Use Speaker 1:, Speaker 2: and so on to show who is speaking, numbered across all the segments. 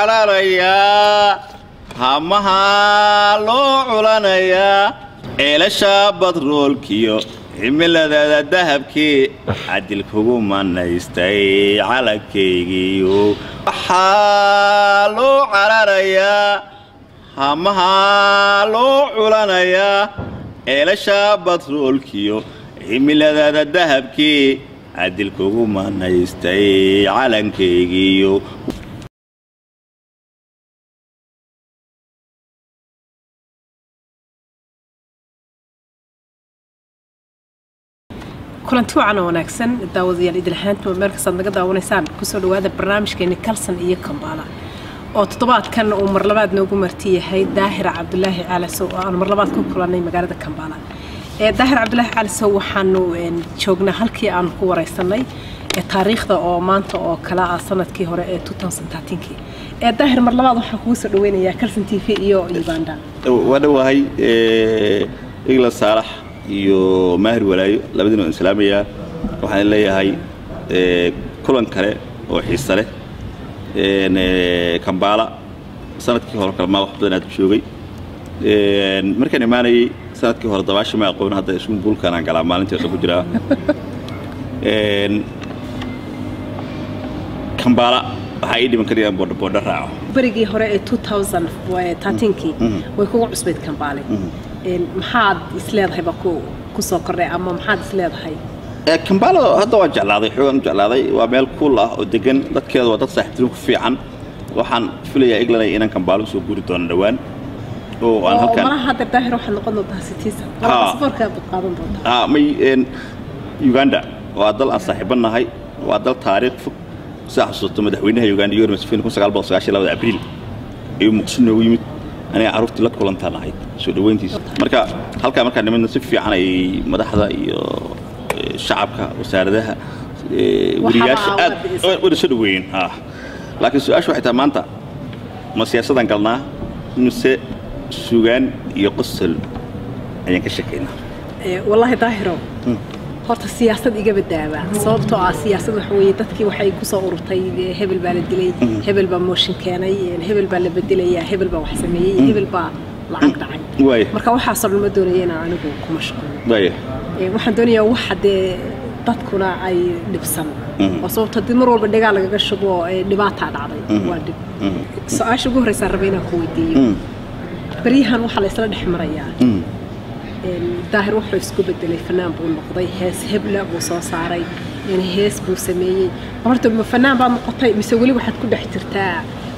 Speaker 1: cararayaa hamaha loo culanayaa ceelasha badroolkiyo cimiladada dahabkii cadil kugu manaystay calankaygiyo waxaa loo cararayaa hamaha loo culanayaa ceelasha badroolkiyo cimiladada dahabkii cadil kugu manaystay calankaygiyo
Speaker 2: kulanti wacan wanaagsan daawadayaal idil ahaantii meel kasta naga daawanaysaan ku soo dhawaada barnaamijkeena Kalsan iyo Kambala oo toddobaadkan uu mar labaad noogu martiyahay Daahir Cabdullaahi Calasow oo aan mar labaad ku kulanay magaalada Kambala Daahir Cabdullaahi Calasow waxaanu joognaa halkii aan ku wareysanay taariikhda oo maanta oo kala ah sanadkii hore ee 2013 Daahir mar labaad waxaan kugu soo dhaweynayaa Kalsan TV iyo Uganda
Speaker 1: wadawahay igla saalax iyo maahir walaayo labadina islaamiya waxaan leeyahay kulan kale oo xiiso leh Kambala sanadkii hore kala ma wax badan aad joogay markaan imaanay sanadkii hore dabaashi ma aqoon hadda isku bulkaan aan galaa maalintii ku jira Kambala waxa ay dhiman kariyaan boodho raaco
Speaker 2: barigii hore ee 2013kii way kugu cusbeed Kambala maxaad isleedahay ba ku soo kordhay ama maxaad isleedahay
Speaker 1: Kambala hadda waa jeclaaday xooggan jeclaaday waa meel cool ah oo degan dadkeedu waa dad saaxiibtimo ku fiican waxaan filayaa iglanay inaan Kambala soo guri doono dhawaan oo aan halkan
Speaker 2: ma hadda Daahir waxa noqon doontaa citizen safarka qaadan doontaa
Speaker 1: may Uganda waa dal aan saaxiibanahay waa dal taariikh fog saxsuusto madaxweynaha Uganda Yoweri Museveni 1992 Abriil ay muqdisho ugu yimid أنا عرفت لك كل أنت نايت شو دوينتي مركا هالكا نمنا نسفي عن أي مدحضة شعبك وساردها ورياش وده شو دوين لكن سؤال شو حتى ما أنت ما سياسة قلنا نسى سجان يقصل يعني كشكينا
Speaker 2: والله ظاهره horta siyaasad iga badbaaba sababtoo ah siyaasad wax weey dadkii waxay ku soo ururtay hebel baa la dilay hebel baa mooshin keenay hebel baa la bedelaya hebel baa wax sameeyay hebel baa lacag dhacay marka waxa soo ma doonayeen anigu ku mashquul waxaan doonayaa wax hadee dadkuna ay dhibsan oo sababtoo mar walba dhiga laga shubo dhibaato dhacday waa dib su'aasha ugu horeysa rabayna ku weydiiyo bariyahan waxa la isla dhexmarayaa Daahir wuxuu isku bedelay fanaan buu noqday hees hebla buu soo saaray hees buu sameeyay horta ma fanaan baa noqotay mise wali waxaad ku dhex jirtaa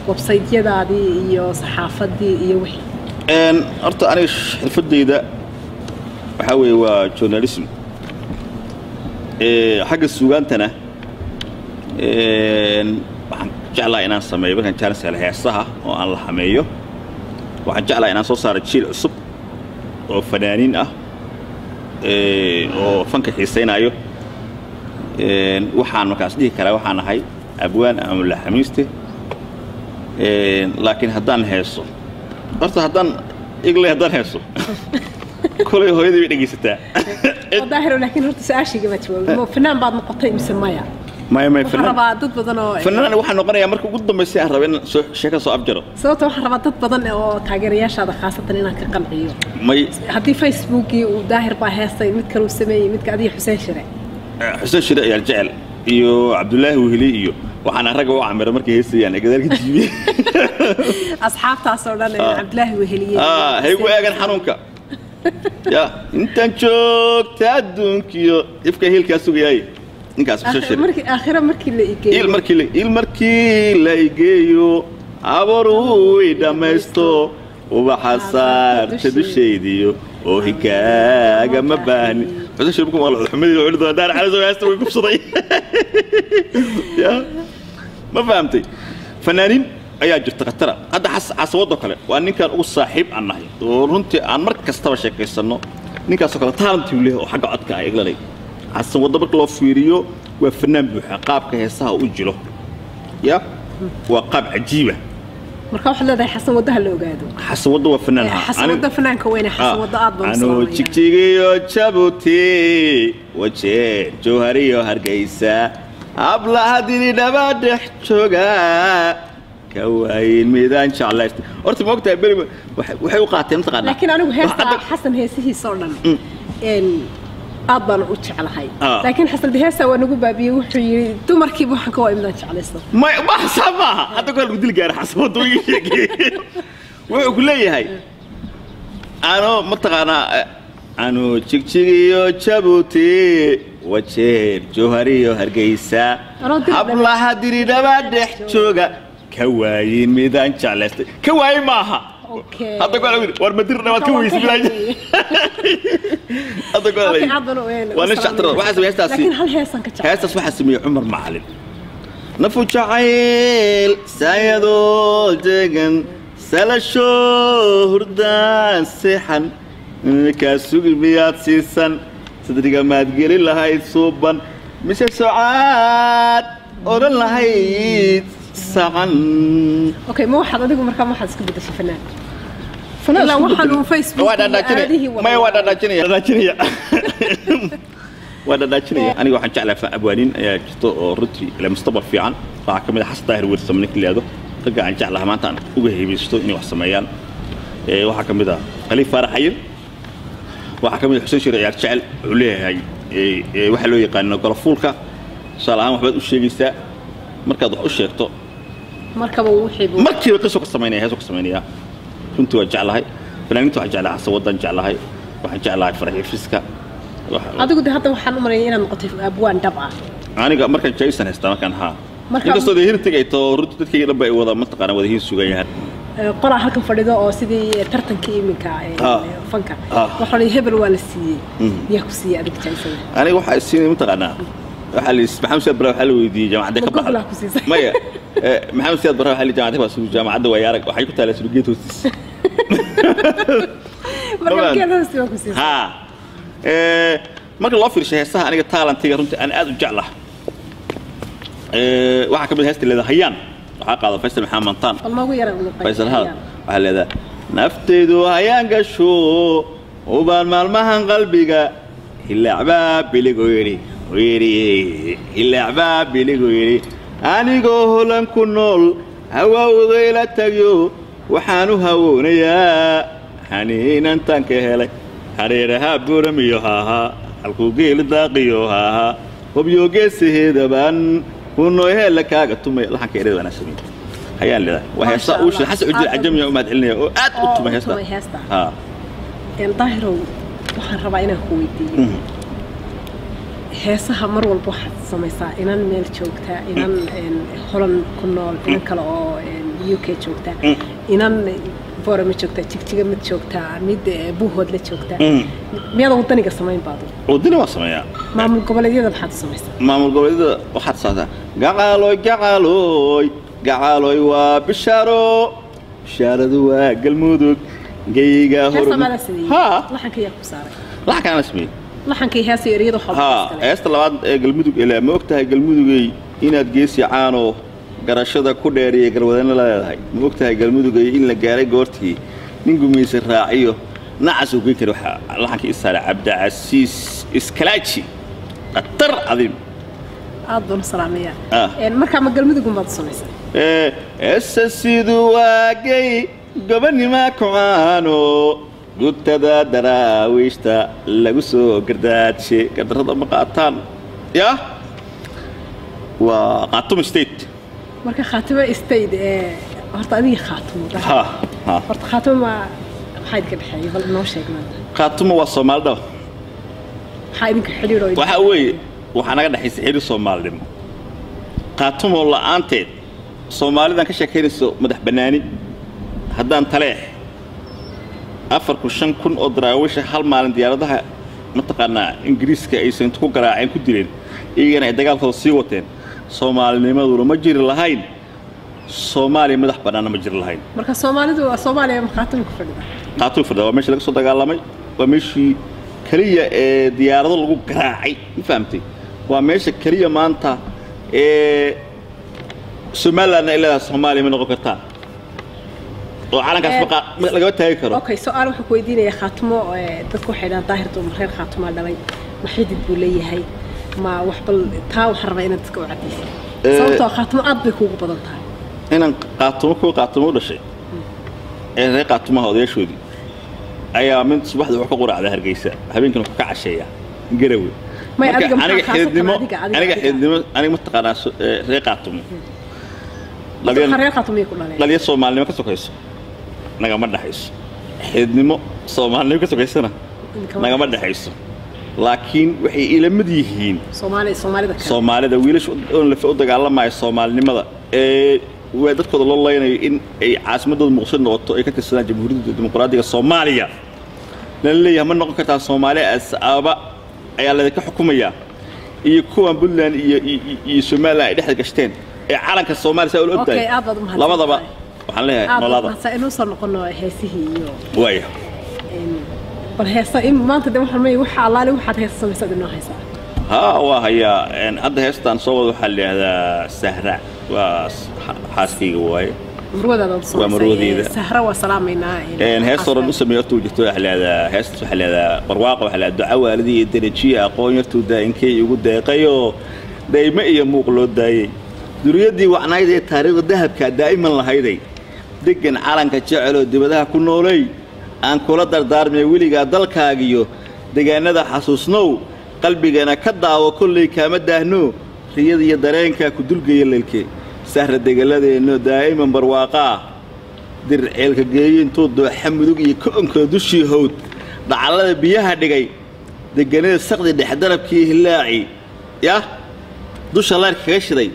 Speaker 2: website-yadaadii iyo saxaafadii iyo wixii
Speaker 1: horta aniga xirfadeyda waxa weeye waa journalism xagga suugaantana waxaan jeclaa inaan sameeyo markaan jaanisay heesaha oo aan la xameeyo waxaan jeclaa inaan soo saaro jiil cusub oo fanaaniin ah oo fanka xiiseynayo waxaan markaas dhihi karaa waxaan ahay abwaan ama la xamiiste laakiin haddaan heeso horta haddaan iglay haddaan heeso kulay hooyadii way dhegeysataa
Speaker 2: Daahir laakiin horta su'aashiga ma jawaabo fanaan baad noqotay mise maya
Speaker 1: ما
Speaker 2: فنان ربا ضد بدن
Speaker 1: فنان waxaan noqonayaa markuu ugu dambeysay aan rabay in sheeko soo abjaro
Speaker 2: sababtoo waxaan rabaa dad badan oo taageerayaashaada khaasatan inaan ka qanciyo
Speaker 1: may
Speaker 2: hadii Facebook-ii uu Daahir baa heestay mid kale uu sameeyay mid ka adiga Xuseen Shire
Speaker 1: ayaa jecel iyo Cabdullaahi Weheli iyo waxaan rag oo camiro markii heesayaan gadaalka TV
Speaker 2: asxaabtaas oo dhan Cabdullaahi Weheli
Speaker 1: haygu eegan xanuunka ya intaan joogta adduunkiyo ifka hilka sugayay ninkaas soo sheegay markii la igeeyo abaru idameysto ubaxa saarta dushaydiyo oo higaaga ma baahni wada shirku wala xumadiyo wada daar calaso heesta way kubsaday ya ma fahamtay fanaanin ayaa jirta qatara hadda xasawado kale waa ninkan ugu saaxiib aan nahay oo runtii aan mar kastaba sheekaysano ninkaas oo kale talent u leh oo xagga codka ay iglanay حسن وضبط له فيريو وفنان بحقاب كهسها وجله يا وقاب عجيبة
Speaker 2: مركب حلا حسن وضها اللي وجاده
Speaker 1: حسن وضه فنان
Speaker 2: حسن وضه فنان كوينه حسن وضه أضبط
Speaker 1: أنا تشيكيو تشابوتي وجه جوهريو هرجيسة أبلا هديني نبادح شوقا كواين ميدان شعلست أرت ما وقتها بلي وحي وقعتين تقنا
Speaker 2: لكن أنا هسه حسن هسه صورنا إن أضل وجعل هاي لكن حسن بهسه ونقول بابي وحي تمركب وحكوا ميدان شعلست
Speaker 1: ما حسبها هذا قال بدي الجار حسبه طويل ويقول لي هاي أنا متقنا أنا تشيكيو تشابوتي وشير جوهريو هرجيسا أبلا هدري دبادح شوجا كواين ميدان شالست كواين معها هذا قال ورمدير نواد كويس بلاي هذا قال وانا شاطر واحد ويستاسي
Speaker 2: لكن هل هيسن كتشا
Speaker 1: هيستاس واحد سميه عمر معلم نفو جعيل سايدو دغن سلاشو هردان سيحن كاسوق بيات سيسن صدريقا ما تقولي لها يصوبا مش سعاد أولا لها سعن
Speaker 2: اوكي مو واحد اديكم مركب واحد اسكو بدش فنان لا واحد من فيسبوك
Speaker 1: ما وادا داجنيا وادا داجنيا انا waxaan jeclaa fa abwaanin ayaa jirto oo runtii ila mustaqbal fiican waxa kamid ah xas daahir wirsam ninka leedo taga aan jeclaa maanta aan uga heebisto inay wax sameeyaan waxa kamid ah Khaliif Faarax Xayir waxa kamid xuseen shir ciyaar jecel u leeyahay waxa loo yaqaan golafuulka salaam waxbaad u sheegaysaa markaad wax u sheegto
Speaker 2: markaba uu xiibo
Speaker 1: markiiba qisoo ka sameynaya runtii waa jeclahay fanaaniintu waxaan jeclahay sawadan jeclahay waxaan jeclahay farxii fiska
Speaker 2: adigu hadda waxaan u maraynaa inaad noqotay abwaan dhab ah
Speaker 1: aniga markaan jaysan haysta markaan inkastoo hirtiga ay too runtii dadkayga dhanba ay wada mataqaana wada hiin sugayaan
Speaker 2: qoraa halkan fadhido oo sidii tartankii iminka fanka waxa la hebel waa la siiyay yaa ku siiyay adiga jaysada
Speaker 1: aniga waxa siinay mataqaana waxa la maxamed saad bara waxa la weydiiyay jaamacadda ka baxay maya maxamed saad bara waxa la jaamacadda waa soo jaamacadda waa yarag waxay ku taalay suuqeed hoostiis
Speaker 2: marka geed hoostiis waa ku siiyay
Speaker 1: marka loo fiirshay heesaha aniga talentiga runtii aan aad u jeclahay waxa kamid heesta leedahay hayaan waxa qaada Faysal Maxamed Mantaan
Speaker 2: qalmagu yaran
Speaker 1: Faysal hada waxa leedahay nafteedu hayaan gasho oo baan maalmahan qalbiga ilaa biligo ilaa biligo anigoo holan ku nool hawawda ila tagyo waxaan u hawoonayaa haniinan tan ka helay hareeraha buuramiyo halku geel daaqiyo hubyo geesiheedaban kunoo hela kaaga tumay laxanka ereed wana sameeyay hayaan leedahay waxa uu xasan ujil ajamiya uma hadlinaya oo aad u tumay heesta
Speaker 2: daahiro waxaan rabaa inaan ku weydiiyo heesaha mar walba waxaad samaysaa inaan meel joogtaa inaan holan ku nool inaan kale oo UK joogtaa inaan boorama joogtaa jigjiga mid joogtaa mid buuhood la joogtaa miyaad wadaniga samayn baado
Speaker 1: wadani waa sameeyaa
Speaker 2: maamul goboleedyada maxaad samaysaa
Speaker 1: maamul goboleedyada waxaad samaysaa gacaalooy waa bishaaradu waa galmudug geyga hor laxanka yaa ku saaray laxanka asmi laxanka heesa yariyada xubka heesta labaad ee galmudug ilaa ma ogtahay galmudugay inaad geesi caano garashada ku dheeriye garwadana leedahay ma ogtahay galmudugay in la gaaray goortii nin gumaysa raaciyo nacas ugu karo laxanka isaara Cabdicasiis Iskalaaji atar adim
Speaker 2: aadun salaamiya marka ma galmudug ma samaysaa
Speaker 1: siduu waagay gabanima kucaano gudtada daraawiishta lagu soo gardaadshe gardarada ma qaataan ya waa qaatum state
Speaker 2: marka khaatimo state horta adiga khaatimo horta khaatimo ma waxay ka dhaxay bal noo sheegna
Speaker 1: khaatimo waa Soomaalida
Speaker 2: waxay idinka xiriiro
Speaker 1: waxa weeye waxa naga dhaxaysa xiriir Soomaalnimo khaatimo la'aanteed Soomaalidan ka sheekeynayso madax banaani haddaan taleex 4,000 oo daraawish hal maalin diyaaradaha mataqaanaa Ingiriiska aysan ku garaaceen ku dileen iyagana ay dagaalkooda sii wateen Soomaalinimaduna ma jiri lahayn Soomaali madax banaan ma jiri lahayn
Speaker 2: marka Soomaalidu waa Soomaaliya khaatimo ku fadhida
Speaker 1: waa meesha laga soo dagaalamay waa meeshii kaliya ee diyaarado lagu garaacay ma fahamtay waa meesha kaliya maanta Somaliland ilaa Soomaaliya ma noqon kartaa oo calankaas laga taagi karo
Speaker 2: okay su'aal wuxuu ku weydiinayaa khaatimo dadku waxay dhahaan daahirtu reer khaatimo dhalay ma xidid buu leeyahay ma wax bal taa wax rabaa inaad iska wacdiiso sababtoo khaatimo aad bay kuugu badan tahay
Speaker 1: inaan qaatumo dhashay ee qaatumaha odayaashoodii ayaa mid subaxdii wax ka quraacda Hargeysa habeenkii ku ka casheeya Garowe aniga ma taqaanaa ree qaatumo laliya Soomaalnimo ka sokayso nagama dhaxayso xidnimo Soomaalnimo ka sokaysana nagama dhaxayso laakiin waxay ila mid yihiin Soomaalida wiilasha oo la u dagaalamay Soomaalinimada waa dadkooda loo leenayo in ay caasimadooda Muqdisho noqoto ay ka tirsadaan Jamhuuriyadda Dimuqraadiga Soomaaliya la leeyahay ma noqon kartaa Soomaaliya asaaba ayaa la ka xukumaya iyo kuwan Puntland iyo Soomaaliya ay dhex gashteen ee calanka Soomaaliya oo ogtahay labadaba waxaan leeyahay noloda
Speaker 2: inuu soo noqono heesihii iyo
Speaker 1: way
Speaker 2: bal heesa in maanta de waxa allaale waxaad heesa samaysaa inoo heesaa
Speaker 1: waa haya hadda heestan soo wada waxa leeyahay Sahra waa xaaskiga way
Speaker 2: marwadaada Sahra waa salaameynaa
Speaker 1: hees oran u sameeyay jirto waxa leedahay barwaaqo waxa leedahay duca waalidii darajiye aqoon yartu daa'inkay ugu deeqayo dayma iyo muuq loo daayay duriyadii wacnayd ee taariikhda dahabka daa'iman lahayday degan calanka jecel oo dibadaha ku noolay aan kula dardaarmay wiliga dalkaagiyo deegaanada xasuusnow qalbigana ka daawo kulli kaama daahno riyada iyo dareenka ku dulgeeyay leelkee Sahra degaladeeno daa'iman barwaaqa dirceelka geeyintuu dooxa mudug iyo koonka dushii hawd dhacalada biyaha dhigay deganada saqdi dhexdarabkii hilaaci ya dusha laarka kaga shiday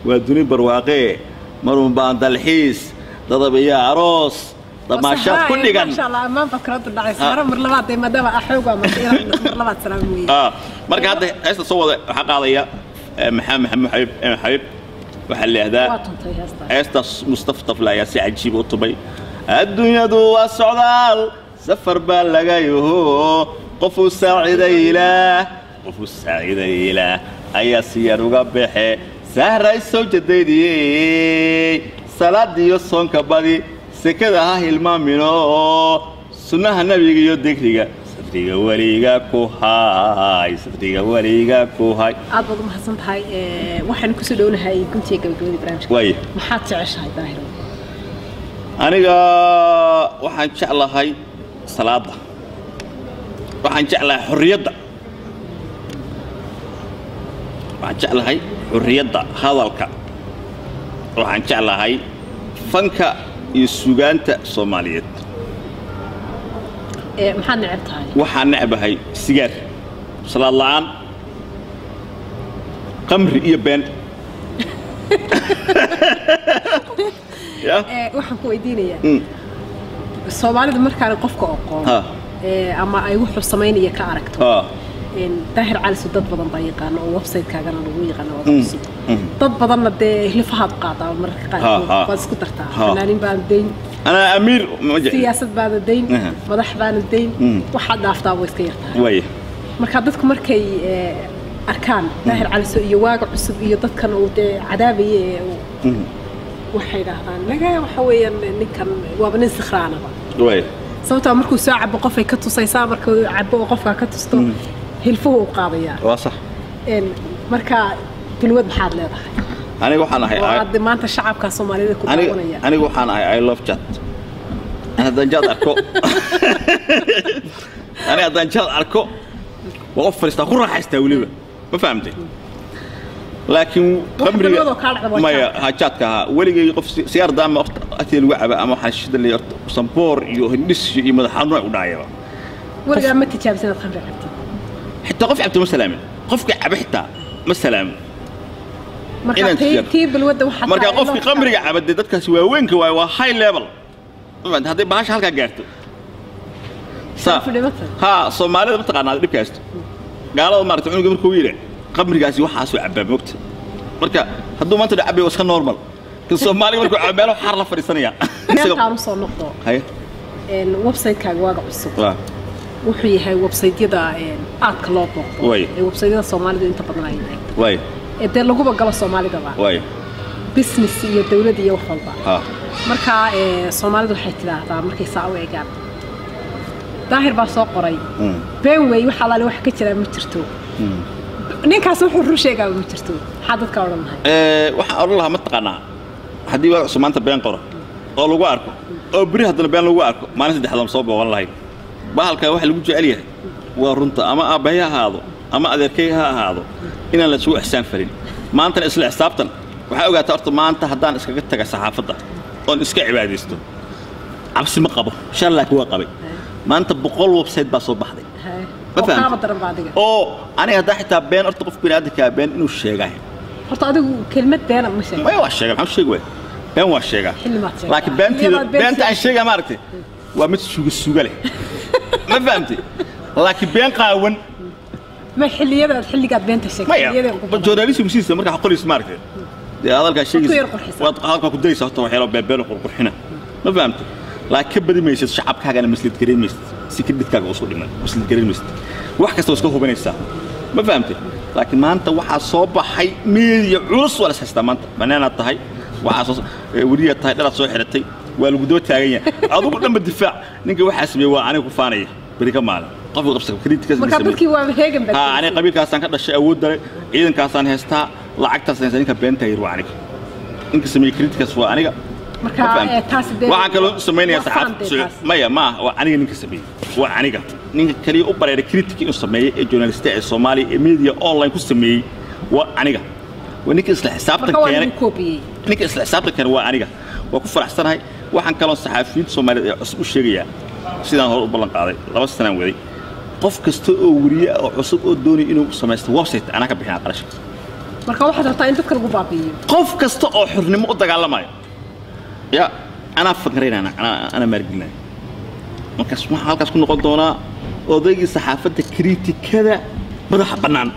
Speaker 1: waa duni barwaaqee marun baan dalxiis dadabaya aroos damaashaad ku dhigan
Speaker 2: insha Allah ma fakradu dhacay Sahra mar labaad ay madaba axooga mar labaad salaam weey
Speaker 1: marka hadda heesta soo wada waxa qaadaya maxamed xabiib waxa leeyahay heestas Mustafa Tafla ayaa si cajiib u tubay adduunyadu waa socdaal safar baa laga yaho qofu saaciidayla ayaa siyar uga baxay Sahra soo jadeediyay salaadiyo soonka badi sekada ha hilmaamino sunnaha nabiga iyo digriga safriga waliga ku hay
Speaker 2: aad baad mahadsan tahay waxaan ku soo dhawnahay guntiga gabagabada barnaamijka maxaad jeceshahay daahiro
Speaker 1: aniga waxaan jeclahay salaada waxaan jeclahay xurriyadda hadalka waxaan jeclahay fanka iyo suugaanta Soomaaliyeed
Speaker 2: maxaad necebtahay
Speaker 1: waxaan necbahay sigaar salaad la'aan qamri iyo been
Speaker 2: waxaan ku weydiinayaa Soomaalida markaan qofka aqoon ama ay wuxuu sameynaya ka aragto daahir cali dad badan baa yaqaan oo website-kaagana lagu yaqaan oo dad badanna dee hilfahaad qaadaa marka qaarkood waad isku dartaa fanaaniin baan deyn
Speaker 1: أنا أمير
Speaker 2: سياسة بعد الدين مدح بعد الدين واحد أفضل ويسك يرتاح مركز dadku markay arkaan daahir cali iyo waaga cusub iyo dadkan oo cadaabay waxay yiraahdaan laga waxa weeyaan ninkan waa nin sakhraanaba sababtoo markuu soo cabo qof ay ka tusaysaa markuu cabo qofka ka tusto hilfuhu u qaadaya
Speaker 1: waa sax
Speaker 2: marka bilwad maxaad leedahay
Speaker 1: aniga waxaan ahay
Speaker 2: maanta shacabka Soomaalida ku daawanaya
Speaker 1: aniga waxaan ahay I love chat أنا جاد أركو أنا جاد أركو وأوفر استأخذ راح يستولي ما فهمتي لكن قمري ما هاجات كها ولي يقف سيار دام أتي الوعب أما حشد اللي صنبور يهندس يمد حنوع ودايا
Speaker 2: ولي ما تجاب سنة خمرة عبتي
Speaker 1: حتى قف عبد مسلم قفك عبحتا مسلم
Speaker 2: مركا تي بالود وحتى
Speaker 1: مركا قفك قمري عبد دتك سوى وينك وهاي ليفل ما هذا باش هالك جرته صح ها Soomaalida ma taqaanaa dhibkaasto gaalada maartay inuu gabar ku wiilay qabrigaasi waxa soo cabaa moogta marka haduu maanta dhacay waa iska normal kan Soomaaliga markuu cabeelo xar la fariisanaya
Speaker 2: meelkaan soo noqdo hay website-kaaga waaga cusub wuxuu yahay website-yada aadka loo booqdo website-yada Soomaalida inta badan ay tahay ee lagu bagalo Soomaalida business iyo dawlad iyo wax walba marka Soomaalidu waxay tiraahdaa markay saa u eegaan daahir baa soo qoray been way waxa la wax ka jira ma jirto ninkaas wuxuu ru sheegaa ma jirto waxa dadka oranahay
Speaker 1: waxa oran lahaa ma taqaanaa haddii waa Soomaanta been qoro oo lagu arko oo biri haddana been lagu arko maalin saddexdan soo booqan lahayd bahalka waxa lagu jecel yahay waa runta ama aabbahay ha ahaado ama adeerkay ha ahaado inaan la soo ixsaan falin maanta isla xisaabtan waxa ogaataa horta maanta haddaan iskaga taga saxaafadda oo iska cibaadeysto cabsi ma qabo insha Allah kuwa qabay maanta 100 website baa soo baxday ma fahamtay oo aniga hadda xitaa been horta qof bini'aadamka been inuu sheegahay horta adigu kelmad been ma sheegay ma waa sheegay maxaa sheegay been waa sheegaa laakiin beenta aan sheegay ma aragtay waa mid suuga leh ma fahamtay laakiin been qaawan ما حلية حلي قد بنت الشكل. ما جورناليسي مسيسة مركح قريس ماركت. هذا الشيء. هذا كده يسوي حيلا بيبان وقرحنا. ما فهمت. لكن بدي ما يصير شعب حاجة أنا مثل الكريم مست. سكرت كذا أصول من مثل الكريم مست. واحد كسوسكه بين الساعة. ما فهمت. لكن ما أنت واحد صوب حي مية عرس ولا سست ما أنت. بنانا الطهي. واحد وريه الطهي لا تصير حرتي. والوجود تاعية. أظن لما الدفاع نيجي واحد اسمه وأنا كفانية. بريك مال. قبل قبل كريت كذا.
Speaker 2: مقابلك وهيجم بس.
Speaker 1: أنا قبل كاسان كذا شيء أود ده. إذا كاسان هستا لعكت سنين كبنت يروح عليك. إنك سمي كريت كسوا أنا. وعكلو سميني سحاب ما وعني نينك سبي وعني نينك كلي أوبرا كريتيك إنسمي الجورناليست الصومالي ميديا أونلاين كسمي وعني ونيك إصلاح حسابك كان نيك إصلاح حسابك كان وعني وكفر أحسن هاي وحن كلام صحفيين صومالي عصب الشريعة سيدان هو بلان قاضي لبس سنة ودي قف كستو وريا عصب الدوني إنه سمست وسط أنا كبيح قرش
Speaker 2: مركب واحد هتا أنت تذكر قبابي
Speaker 1: قف كستو حرني مقطع على ماي يا أنا فكرين أنا مرجنا مكاس ما حالك كنا قدونا وضيق الصحافة كريتي كذا بدها بنان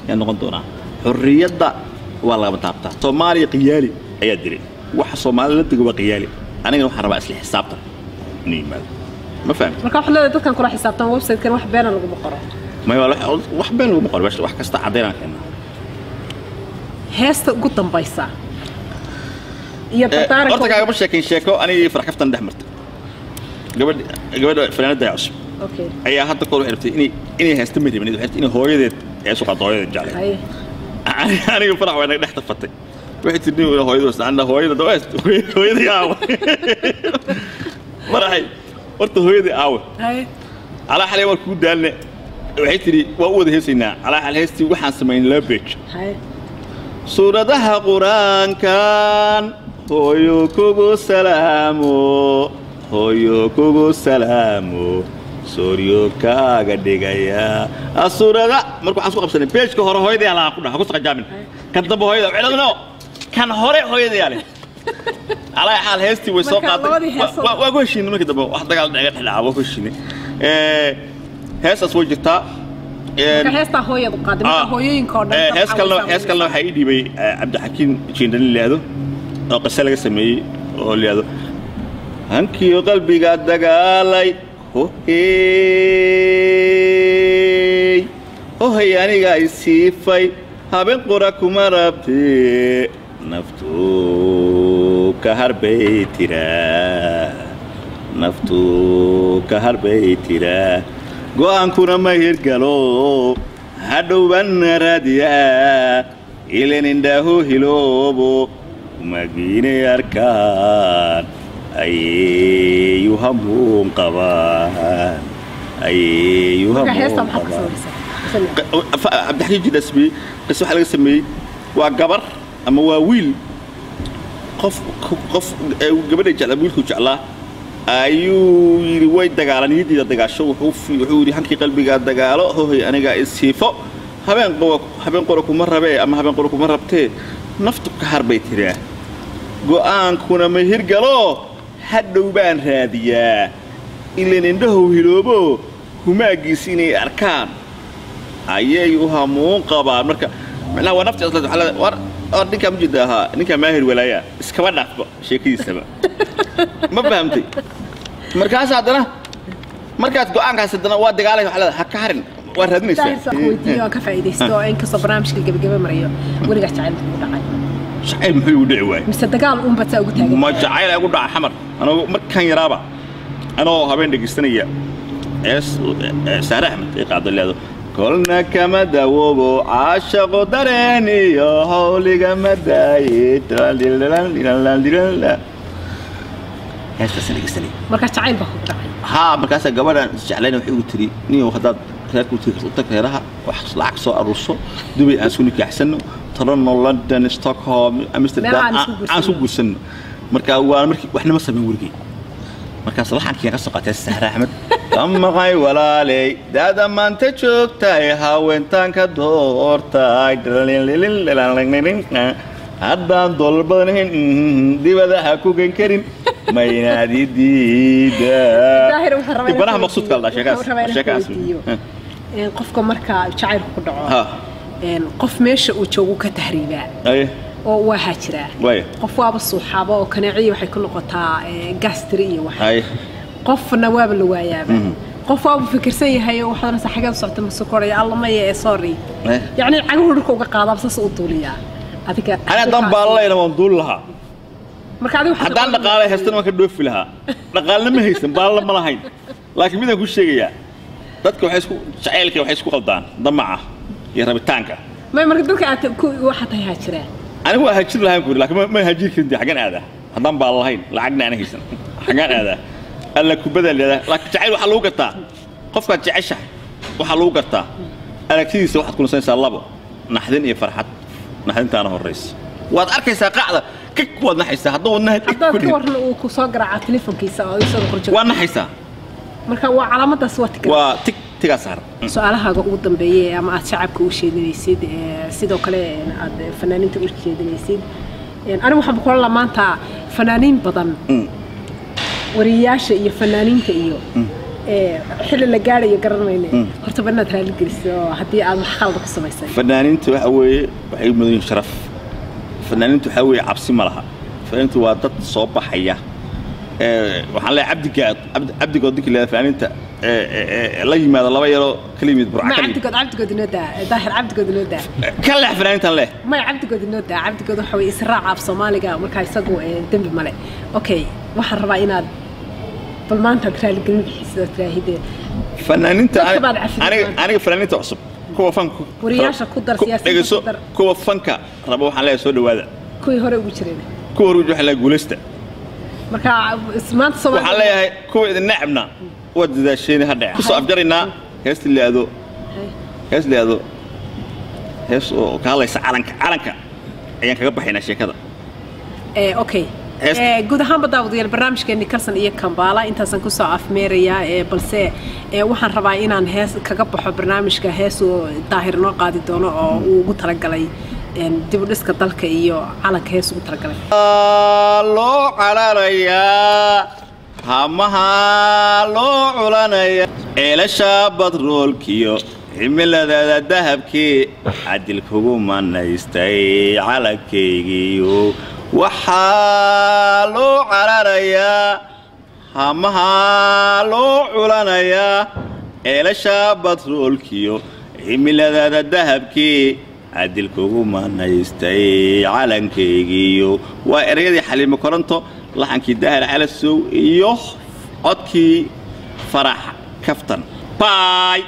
Speaker 1: يعني قدونا حرية دا والله بتابتا صومالي قيالي أي أدري واحد صومالي لا تجوا قيالي أنا يروح حرب أصلي حسابته نيمال ما فهم
Speaker 2: مركب حلا ده كان كل حسابته ويب سايت كان واحد بينا لو بقرأ
Speaker 1: ما يقول واحد بينا لو بقرأ بس واحد كستا عدينا كنا
Speaker 2: هست قطن بايسا
Speaker 1: horta kaaga sheekin sheeko aniga farxaftan dhaxmarta gabadha fanaanada cusub
Speaker 2: okay
Speaker 1: ayaa hadda kor xirtay inay haysto midibnid waxay inay hooyadeed ay soo qaado hooyadeed jacay aniga farax waan dhex tafatay waxay tidii hooyadeed saana hooyada dawaast hooyada aaw marahay horta hooyada aaw ala xalay war ku daalne waxay tidii waa u wada heesaynaa ala xal heestii waxaan sameyn la page suuradaha quraankan hoyo kugu salaamo sooriyo kaaga dhigaya asurada markuu aan soo qabsanay page ka hore hooyadii ala ku dhax ku saqajaamin kan daba hooyada ciladno kan hore hooyadii yaale ala xal heestii way soo qaaday waa ku heshiin markii daba wax dagaal dhaga xilaa waa ku heshiin heesas way jirtaa
Speaker 2: heesta hooyadu qaadimada hooyooyinka oo dhan
Speaker 1: hees kalena waxa ii dhibay Cabdixakiin Jiindani leedo oo qasal laga sameeyay oo leedo hankiyo qalbiga dagaalay hohay aniga isiifay haben qura kuma rabtee naftu ka harbay tiraa go'aankuna ma hirgalo hadhowban raadiyaa ilan indhahu hiloobo magiine arkaan ayeeyu hamuun qabaan Cabdixakiin Jidasbi qisoo waxa laga sameeyay waa gabar ama waa wiil qof gabadha jecel wiilku jeclaa ayuu yiri way dagaalaniyada dagaasho wuxuu yiri hankii qalbiga dagaalo hooy aniga isiifo habeen qoro kuma rabee ama habeen qoro kuma rabtee naftu ka harbay tiraa go'aankuna ma hirgalo hadhow baan raadiyaa ileen indhahu hiloobo humaagiis inay arkaan ayay u hamuun qabaan marka macnaha waa nafti asla war ninka mujidaaha ninka maahir walaaya iskaba dhaafba sheekadiisaba ma fahamtay markaas haddana markaad go'aankaas haddana waa dagaalay waxa la ka harin waa raadinaysaa
Speaker 2: weydiiyo ka faa'iideysto in ka soo barnaamijka gabagaba mariyo waliga jacayl ku dhacay
Speaker 1: shaqay muxuu u dhici waay
Speaker 2: mise dagaal un bata ugu taagan
Speaker 1: ma jacayl ugu dhaca xamar anoo markaan yaraaba anoo habeen dhageystanaya saare axmed ee qaado leedo كلنا كما دوبو عاشقو دريني يا هولي كما دايت هسه سنة
Speaker 2: markaas jacayl baa ku dhacay
Speaker 1: ها markaas gabadhan jeclayna waxay ugu tiri niyo hadaad reerku tagto reeraha wax lacag soo aruurso dubay aan soo nikaxsano Toronto London Stockholm Amsterdam aan soo guursano marka waa markii waxna ma sameyn wargay markaas laxankii ka soo qaatay Sahra Ahmed ama qay walaalay daada maanta joogtay haweentanka doortay haddaan dolbadan dibadaha ku gan karin ما ينادي ديدا تبرها مقصود كلا شكاس
Speaker 2: قفكم مركا شعير كدعو قف ماشي وجوجو كتهريبا
Speaker 1: أيه
Speaker 2: oo waa hajira qof waaba suuxaabo oo kanaaciyo waxay ku noqotaa gastri waxa qofna waaba la waayaaba qof waaba fikirsan yahay waxaana saxaga socota maskoraya Allah ma yee sorry yani caguhu dhulka uga qaadabsas u duuliya adiga
Speaker 1: ana dan baalayna waan duul lahaa
Speaker 2: marka adigu
Speaker 1: haddaan dhaqaale haystan waan ka dhoofi lahaa dhaqaale ma haysan baal ma lahayn laakiin midaan ku sheegaya dadka waxay isku jaceelka waxay isku qaldaan damaca iyo rabitaanka
Speaker 2: ma marka dadka aad ku waxa tahay hajira
Speaker 1: anigu waa hajir lahayn ku laakiin ma hajir kindi xagan aada haddaan baal lahayn lacagna aan haysan xagan aada alla ku badal laakiin jaceyl waxa lagu gataa qofka jecesha waxa lagu gataa aragtidiisa waxaad ku nusaysaa labo naxdin iyo farxad naxdintaana horeys waad arkaysaa qacda كيك وانا حيسا هذا وانا
Speaker 2: هذا كورن وكسوقر على تليفون كيسا أو يسوي خرج
Speaker 1: وانا حيسا
Speaker 2: مركا وعلامة صوتك
Speaker 1: وتك تك صار
Speaker 2: سؤالها قدام بيه أما شعبك وشيء يصيد سيد وكله فنانين تقول شيء يصيد يعني أنا محب كل ما أنت فنانين بدن ورياش يفنانين كيو حل اللي قاعد يقرن مني هرتبنا ترى الجلس هدي على خالد قصة يصير
Speaker 1: فنانين توحوي وحيد مدين شرف فنانين تحوي عبسي ملها فنانين توادت صوب حياة وحنا لا عبد قد ذيك اللي فنانين لا يماذا الله يرى كلمة برا
Speaker 2: ما عبد قد نودا ظاهر عبد قد نودا
Speaker 1: كله فنانين تله
Speaker 2: ما عبد قد نودا عبد قد حوي إسراع عب صومالي مركا يسقوا دم بملء أوكي واحد ربعينا بالمانتا كرال قلبي حسيت هيدا
Speaker 1: فنانين أنا فنانين تعصب كوا فنك
Speaker 2: ورياشة كدر سياسي
Speaker 1: كوا فنك ربوا حلا يسود هذا
Speaker 2: كوي هري وجرين
Speaker 1: كوا رجوا حلا جولسته
Speaker 2: مركا اسمات صومالي
Speaker 1: وحلا كوا إذا نعمنا ود ذا الشيء هذا قصة أفجرنا هيست اللي هذا هيست وكهلا علنك أيام كجبه هنا شيء كذا
Speaker 2: أوكي guud ahaan badawadayaal barnaamijkeeni Karsan iyo Kambala intaasan ku soo afmeeraya balse waxaan rabaa inaan hees kaga baxo barnaamijka hees oo daahir noo qaadi doono oo uu ugu talagalay dib u dhiska dalka iyo calanka hees ugu talagalay
Speaker 1: loo cararaya hamaha loo culanaya eelasha badroolkiyo cimilada dahabkii cadil kugu manaystay calankaygiyo waxaa loo cararayaa hamaha loo culanayaa eelasha badroolkiyo cimilada dahabkii cadil kugu manaystay calankaygiyo waa ereyadii Xaliimo Koronto laxankii Daahir Calasow iyo codkii Farax Kaftan bye